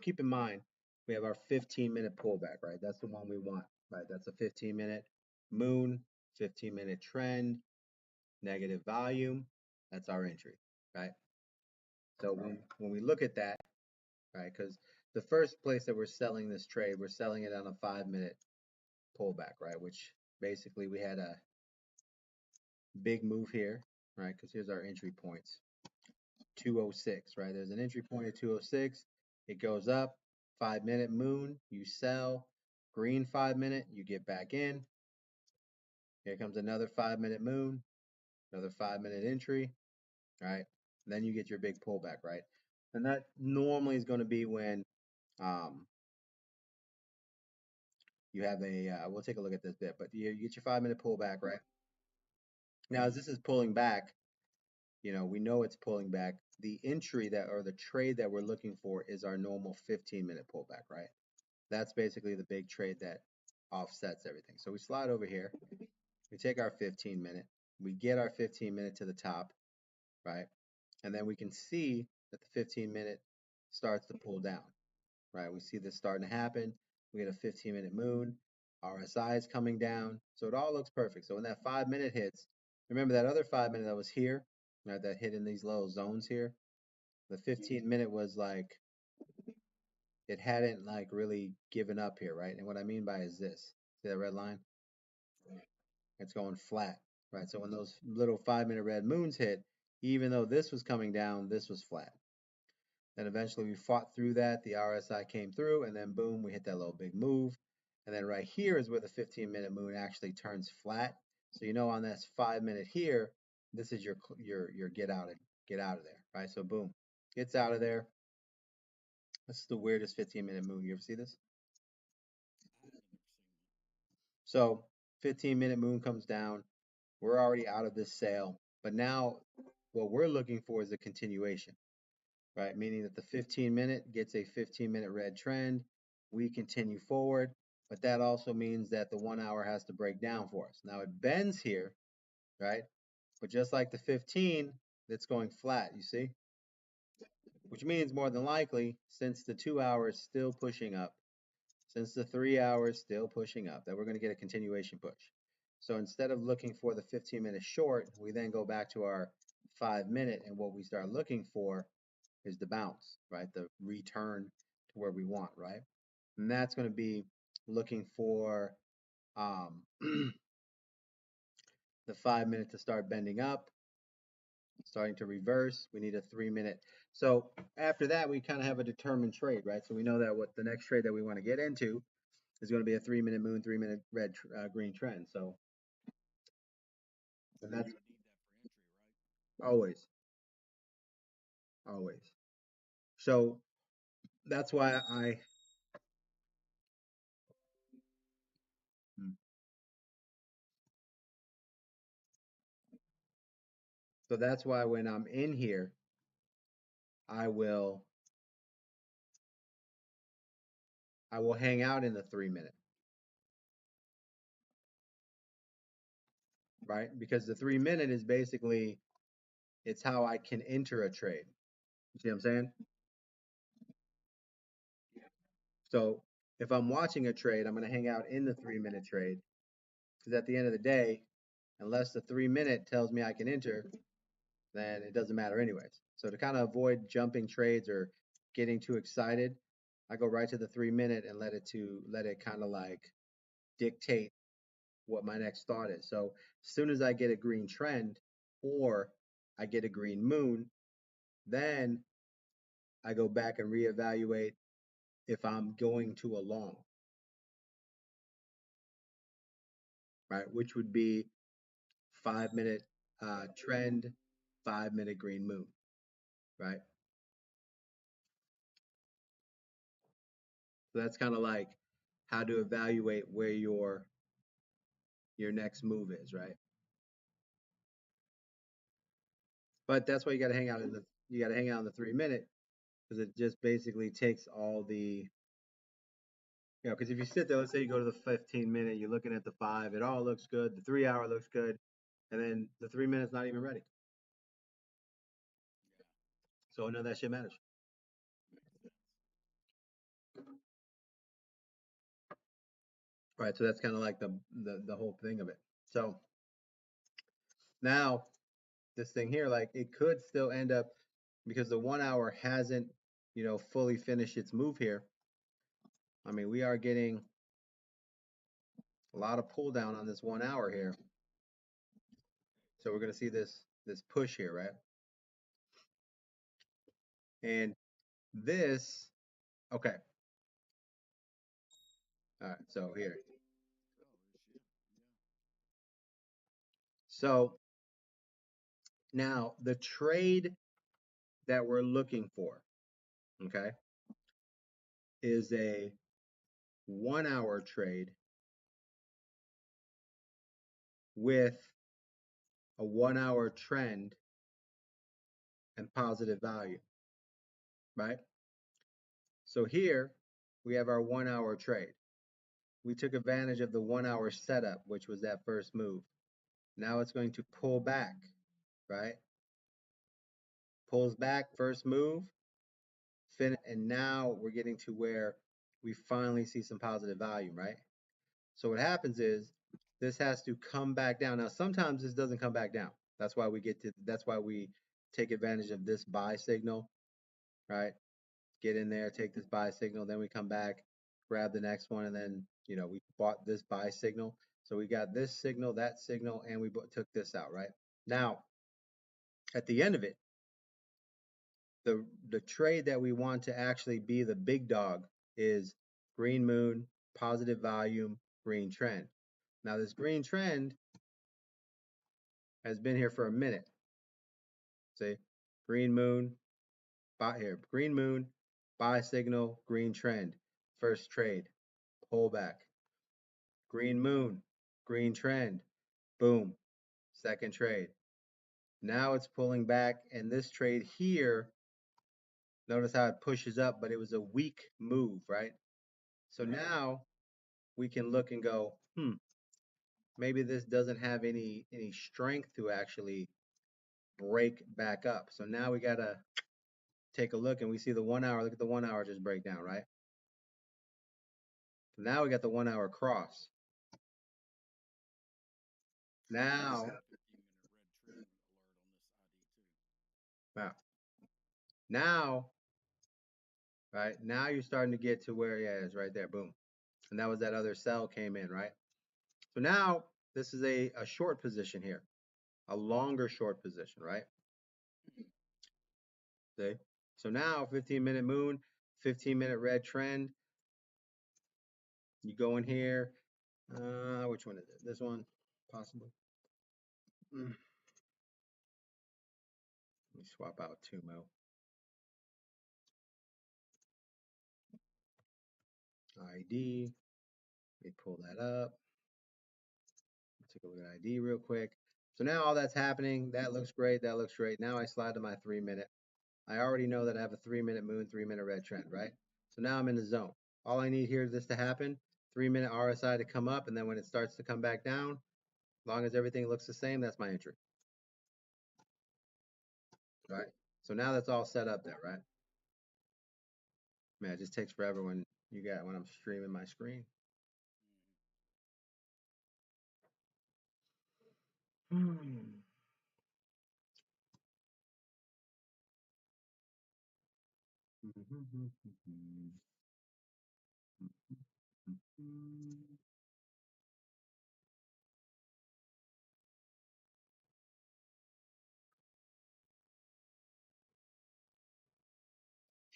Keep in mind, we have our 15-minute pullback, right? That's the one we want, right? That's a 15-minute moon, 15-minute trend, negative volume. That's our entry, right? So when we look at that, right, because the first place that we're selling this trade, we're selling it on a 5-minute pullback, right? Which basically we had a big move here, right? Because here's our entry points, 206, right? There's an entry point at 206. It goes up, 5-minute moon, you sell. Green 5-minute, you get back in. Here comes another 5-minute moon, another 5-minute entry, right? And then you get your big pullback, right? And that normally is going to be when um, you have a, we'll take a look at this bit, but you get your 5-minute pullback, right? Now, as this is pulling back, we know it's pulling back. The entry that, or the trade that we're looking for is our normal 15-minute pullback, right? That's basically the big trade that offsets everything. So we slide over here, we take our 15-minute, we get our 15-minute to the top, right? And then we can see that the 15-minute starts to pull down, right? We see this starting to happen. We get a 15-minute moon, RSI is coming down. So it all looks perfect. So when that 5-minute hits, remember that other 5-minute that was here, right, that hit in these little zones here, the 15-minute was like, it hadn't like really given up here, right? And what I mean by is this, see that red line? It's going flat, right? So when those little 5-minute red moons hit, even though this was coming down, this was flat. Then eventually we fought through that. The RSI came through, and then boom, we hit that little big move. And then right here is where the 15-minute moon actually turns flat. So on this 5-minute here, this is your get out of there, right? So boom, gets out of there. This is the weirdest 15-minute moon. You ever see this? So 15-minute moon comes down. We're already out of this sale, but now what we're looking for is a continuation, right? Meaning that the 15-minute gets a 15-minute red trend. We continue forward, but that also means that the 1 hour has to break down for us. Now it bends here, right? But just like the 15, it's going flat, you see? Which means more than likely, since the 2 hour is still pushing up, since the 3 hour is still pushing up, that we're going to get a continuation push. So instead of looking for the 15-minute short, we then go back to our 5-minute, and what we start looking for is the bounce, right? The return to where we want, right? And that's going to be looking for the 5-minute to start bending up, starting to reverse. We need a 3-minute. So after that, we kind of have a determined trade, right? So we know that what the next trade that we want to get into is going to be a 3-minute moon, 3-minute red green trend. So and that's always, always. So that's why hmm. So that's why when I'm in here, I will I will hang out in the 3-minute, right? Because the 3-minute is basically it's how I can enter a trade. You see what I'm saying? So if I'm watching a trade, I'm going to hang out in the 3-minute trade because at the end of the day, unless the 3-minute tells me I can enter, then it doesn't matter anyways. So to kind of avoid jumping trades or getting too excited, I go right to the 3-minute and let it kind of like dictate what my next thought is. So as soon as I get a green trend or I get a green moon, then I go back and reevaluate if I'm going to a long, right? Which would be 5-minute trend, 5-minute green moon, right? So that's kind of like how to evaluate where your next move is, right? But that's why you got to hang out in the 3-minute because it just basically takes all the because if you sit there, let's say you go to the 15-minute, you're looking at the 5, it all looks good. The 3 hour looks good, and then the 3 minutes not even ready. So none of that shit matters. right? So that's kind of like the whole thing of it. So now this thing here, like it could still end up because the 1 hour hasn't, fully finished its move here. I mean, we are getting a lot of pull down on this 1 hour here. So we're going to see this push here, right? And this, okay. All right. So here. So now the trade that we're looking for, okay, is a 1 hour trade with a 1 hour trend and positive value, right? So here we have our 1 hour trade. We took advantage of the 1 hour setup, which was that first move. Now it's going to pull back, right? Pulls back, first move, finish, and now we're getting to where we finally see some positive volume, right? So what happens is this has to come back down. Now sometimes this doesn't come back down. That's why we take advantage of this buy signal, right? Get in there, take this buy signal, then we come back, grab the next one, and then we bought this buy signal. So we got this signal, that signal, and we took this out, right? Now, at the end of it, the trade that we want to actually be the big dog is green moon, positive volume, green trend. Now this green trend has been here for a minute. See, green moon, buy here, green moon, buy signal, green trend, first trade, pullback, green moon, green trend, boom, second trade. Now it's pulling back, and this trade here, notice how it pushes up, but it was a weak move, right? So now we can look and go, maybe this doesn't have any strength to actually break back up. So now we gotta take a look, and we see the 1 hour. Look at the 1 hour just break down, right? So now we got the 1 hour cross. Now, wow. Now, right now you're starting to get to where, yeah, it's right there, boom. And that was that other sell came in, right? So now this is a short position here, a longer short position, right? See? So now 15-minute moon, 15-minute red trend. You go in here. Which one is it? This one, possibly. Let me swap out Tumo. ID. Let me pull that up. Take a look at ID real quick. So now all that's happening. That looks great. That looks great. Now I slide to my 3-minute. I already know that I have a 3-minute moon, 3-minute red trend, right? So now I'm in the zone. All I need here is this to happen. 3-minute RSI to come up, and then when it starts to come back down, as long as everything looks the same, that's my entry. Right? So now that's all set up there, right? Man, it just takes forever when I'm streaming my screen.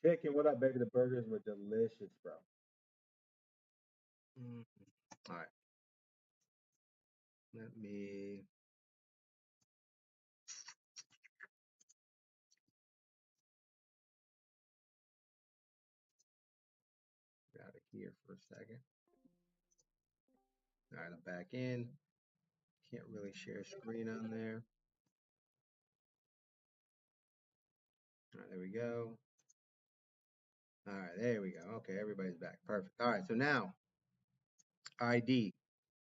Chicken, what up, baby? The burgers were delicious, bro. All right, let me get out of here for a second. All right, I'm back in. Can't really share screen on there. All right, there we go. All right, there we go. Okay, everybody's back. Perfect. All right, so now ID.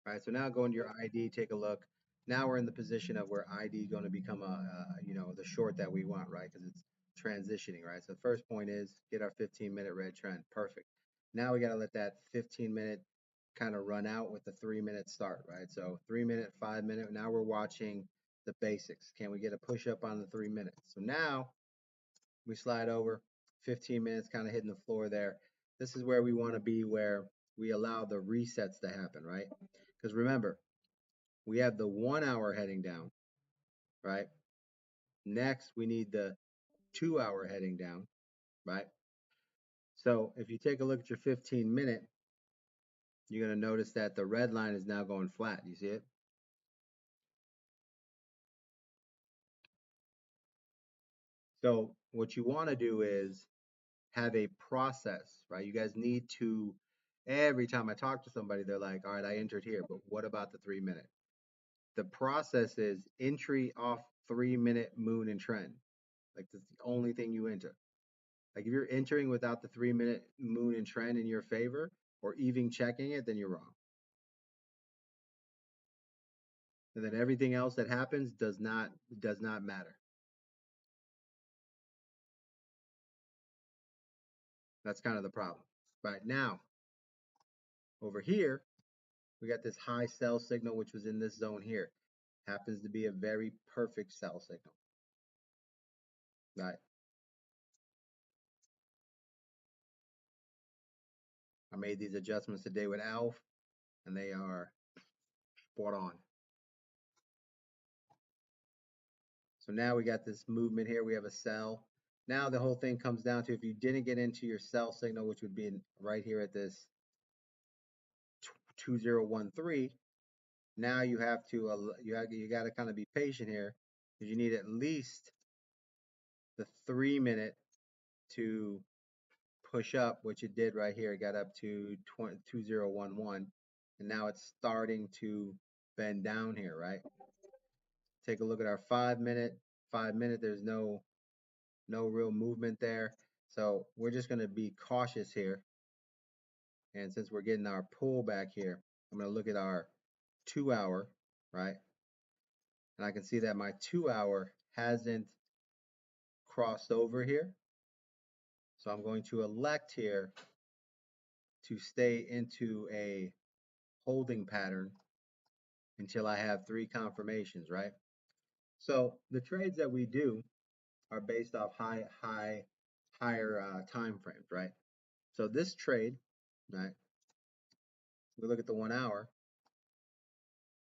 All right, so now go into your ID, take a look. Now we're in the position of where ID is going to become the short that we want, right? Because it's transitioning, right? So the first point is get our 15-minute red trend. Perfect. Now we got to let that 15-minute kind of run out with the 3 minute start, right? So 3 minute, 5 minute. Now we're watching the basics. Can we get a push up on the 3 minutes? So now we slide over 15 minutes, kind of hitting the floor there. This is where we want to be, where we allow the resets to happen, right? Because remember, we have the 1 hour heading down, right? Next, we need the 2 hour heading down, right? So if you take a look at your 15 minute, you're going to notice that the red line is now going flat. You see it? So what you want to do is have a process, right? You guys need to, every time I talk to somebody, they're like, all right, I entered here, but what about the 3 minute? The process is entry off 3 minute moon and trend. Like that's the only thing you enter. Like if you're entering without the 3 minute moon and trend in your favor or even checking it, then you're wrong. And then everything else that happens does not matter. That's kind of the problem. Right now, over here, we got this high sell signal, which was in this zone here. Happens to be a very perfect sell signal. Right. I made these adjustments today with Alf, and they are spot on. So now we got this movement here. We have a sell. Now the whole thing comes down to if you didn't get into your sell signal, which would be right here at this 2013, now you have to you got to kind of be patient here because you need at least the 3 minute to push up, which it did right here. It got up to 2011, and now it's starting to bend down here, right? Take a look at our 5 minute. 5 minute, there's no real movement there. So we're just going to be cautious here. And since we're getting our pullback here, I'm going to look at our 2 hour, right? And I can see that my 2 hour hasn't crossed over here. So I'm going to elect here to stay into a holding pattern until I have 3 confirmations, right? So the trades that we do are based off higher time frames, right? So this trade, right? We look at the 1 hour.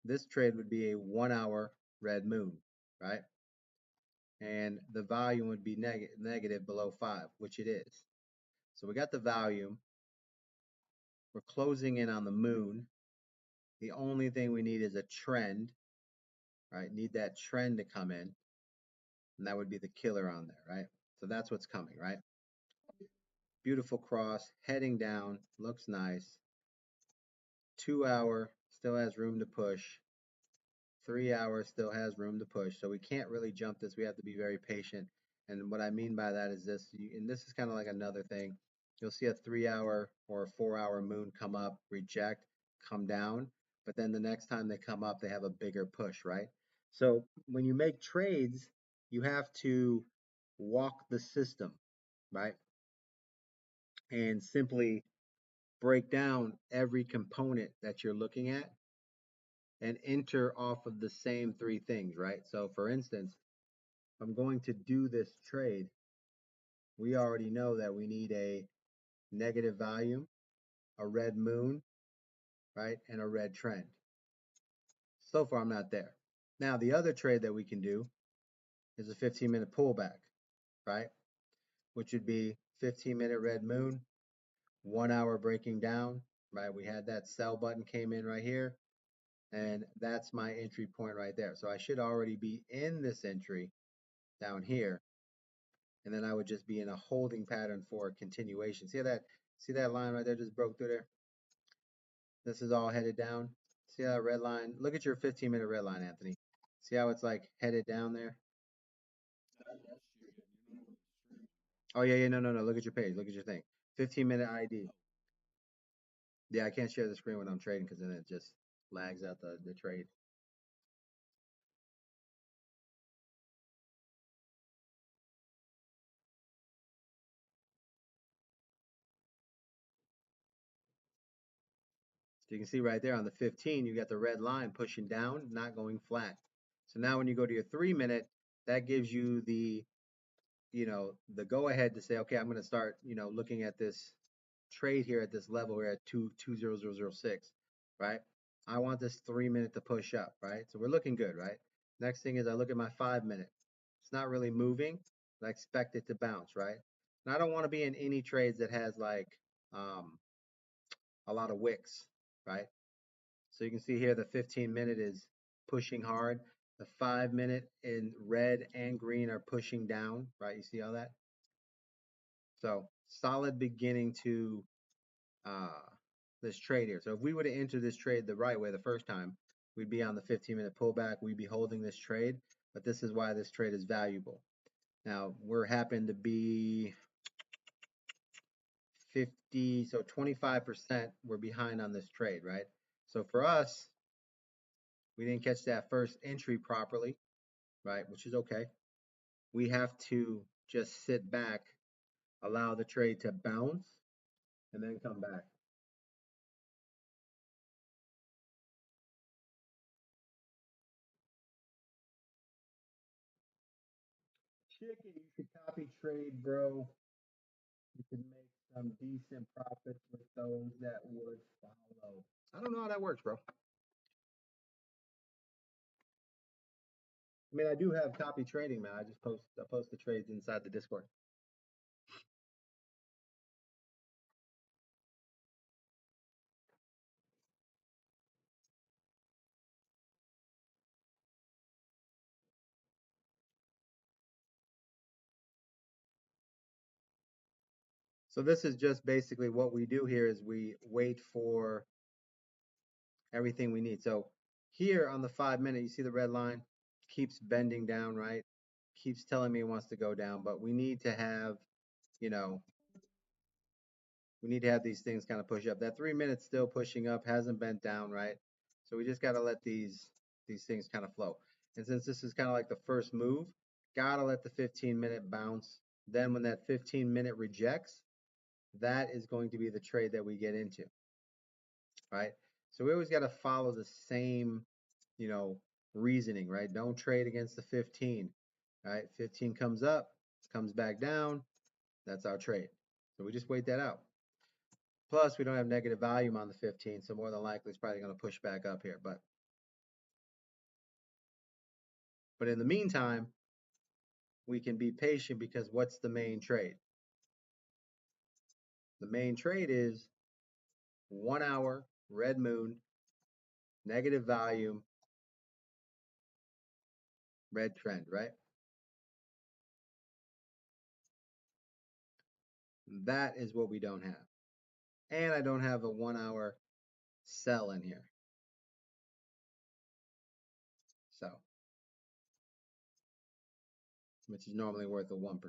This trade would be a 1 hour red moon, right? And the volume would be negative below 5, which it is. So we got the volume. We're closing in on the moon. The only thing we need is a trend, right? Need that trend to come in, and that would be the killer on there, right? So that's what's coming, right? Beautiful cross, heading down, looks nice. 2 hour still has room to push. 3 hours still has room to push. So we can't really jump this. We have to be very patient. And what I mean by that is this, and this is kind of like another thing. You'll see a 3 hour or a 4 hour moon come up, reject, come down. But then the next time they come up, they have a bigger push, right? So when you make trades, you have to walk the system, right? And simply break down every component that you're looking at and enter off of the same 3 things, right? So for instance, if I'm going to do this trade, we already know that we need a negative volume, a red moon, right? And a red trend. So far, I'm not there. Now, the other trade that we can do is a 15-minute pullback, right? Which would be 15-minute red moon, 1 hour breaking down, right? We had that sell button came in right here, and that's my entry point right there. So I should already be in this entry down here, and then I would just be in a holding pattern for a continuation. See that line right there just broke through there? This is all headed down. See that red line? Look at your 15-minute red line, Anthony. See how it's like headed down there? Oh yeah, yeah, no. Look at your page. Look at your thing. 15-minute ID. Yeah, I can't share the screen when I'm trading because then it just lags out the trade. So you can see right there on the 15, you got the red line pushing down, not going flat. So now when you go to your 3 minute, that gives you the go ahead to say, okay, I'm going to start, looking at this trade here at this level here at 2.20006, right? I want this 3 minute to push up, right? So we're looking good, right? Next thing is I look at my 5 minute. It's not really moving, but I expect it to bounce, right? And I don't want to be in any trades that has like um, a lot of wicks, right? So you can see here the 15 minute is pushing hard. The 5 minute in red and green are pushing down, right? You see all that? So solid beginning to uh, this trade here. So if we would have entered this trade the right way the first time, we'd be on the 15-minute pullback. We'd be holding this trade, but this is why this trade is valuable. Now we're happen to be 50, so 25% we're behind on this trade, right? So for us, we didn't catch that first entry properly, right? Which is okay. We have to just sit back, allow the trade to bounce, and then come back. Chicken, you should copy trade, bro. You can make some decent profits with those that would follow. I don't know how that works, bro. I mean, I do have copy trading, man. I post the trades inside the Discord. So this is just basically what we do here is we wait for everything we need. So here on the 5 minute, you see the red line keeps bending down, right? Keeps telling me it wants to go down, but you know, we need to have these things kind of push up. That 3 minutes still pushing up, hasn't bent down, right? So we just got to let these things kind of flow. And since this is kind of like the first move, gotta let the 15-minute bounce. Then when that 15-minute rejects, that is going to be the trade that we get into, right? So we always got to follow the same, you know, reasoning, right? Don't trade against the 15, right? 15 comes up, comes back down, that's our trade. So we just wait that out. Plus, we don't have negative volume on the 15, so more than likely it's probably going to push back up here. But in the meantime, we can be patient because what's the main trade? The main trade is 1 hour, red moon, negative volume, red trend, right? That is what we don't have. And I don't have a 1 hour sell in here. So, which is normally worth a 1%.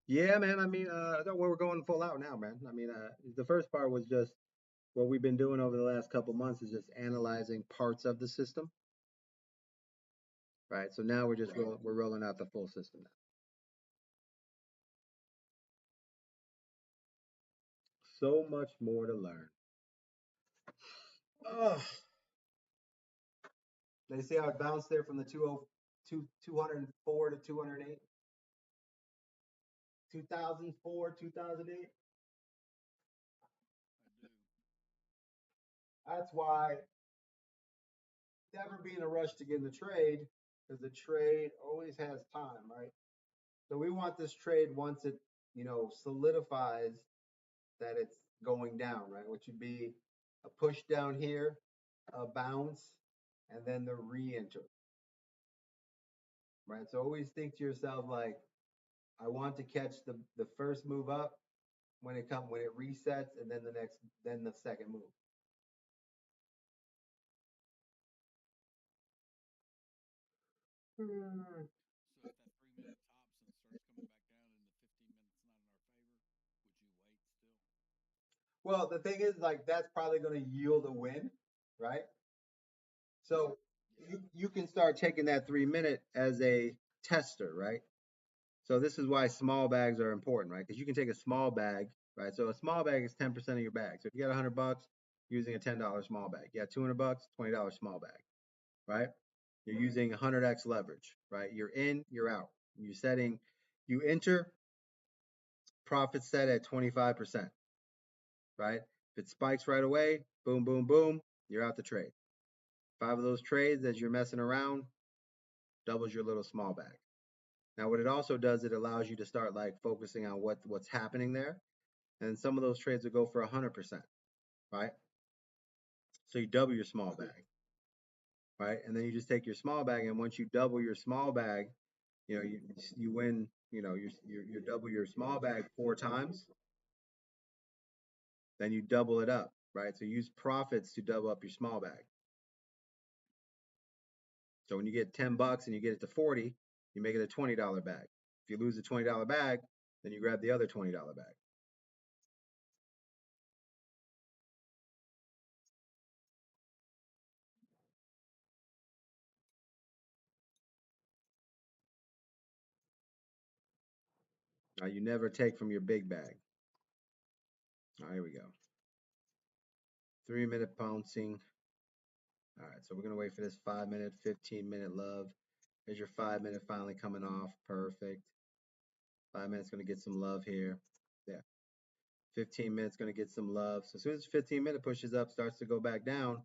Yeah, man. I mean, we're going full out now, man. I mean, the first part was just what we've been doing over the last couple months is just analyzing parts of the system, right? So now we're rolling out the full system now. So much more to learn. Oh, they see how it bounced there from the 204 to 208, 2004, 2008. That's why never be in a rush to get in the trade because the trade always has time, right? So we want this trade once it, solidifies that it's going down, right? Which would be a push down here, a bounce, and then the re-enter, right? So always think to yourself like, I want to catch the first move up when it resets, and then the second move. Hmm. Well, the thing is, like, that's probably going to yield a win, right? So you can start taking that 3 minute as a tester, right? So this is why small bags are important, right? Because you can take a small bag, right? So a small bag is 10% of your bag. So if you got $100 using a $10 small bag, you got $200, $20 small bag, right? You're using 100x leverage, right? You're in, you're out. You're setting, you enter, profit set at 25%, right? If it spikes right away, boom, boom, boom, you're out the trade. 5 of those trades as you're messing around doubles your little small bag. Now, what it also does, it allows you to start like focusing on what's happening there, and some of those trades will go for 100%, right? So you double your small bag, right? And then you just take your small bag, and once you double your small bag, you win. You double your small bag 4 times, then you double it up, right? So use profits to double up your small bag. So when you get $10 and you get it to 40, you make it a $20 bag. If you lose the $20 bag, then you grab the other $20 bag. Now you never take from your big bag. All right, here we go. 3-minute pouncing. All right, so we're gonna wait for this 5-minute, 15-minute love. Here's your 5-minute finally coming off. Perfect. 5 minutes gonna get some love here. Yeah. 15 minutes gonna get some love. So as soon as 15-minute pushes up, starts to go back down,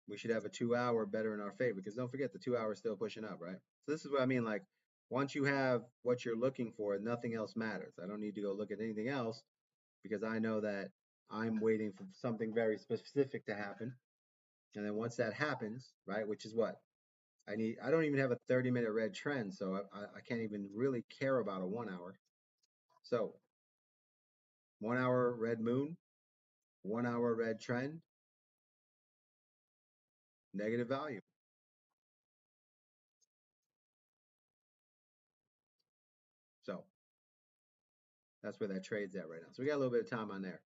we should have a 2 hour better in our favor, because don't forget the 2 hour is still pushing up, right? So this is what I mean. Like, once you have what you're looking for, nothing else matters. I don't need to go look at anything else, because I know that I'm waiting for something very specific to happen. And then once that happens, right, which is what I don't even have a 30-minute red trend, so I can't even really care about a 1 hour. So 1 hour red moon, 1 hour red trend, negative value. So that's where that trade's at right now. So we got a little bit of time on there.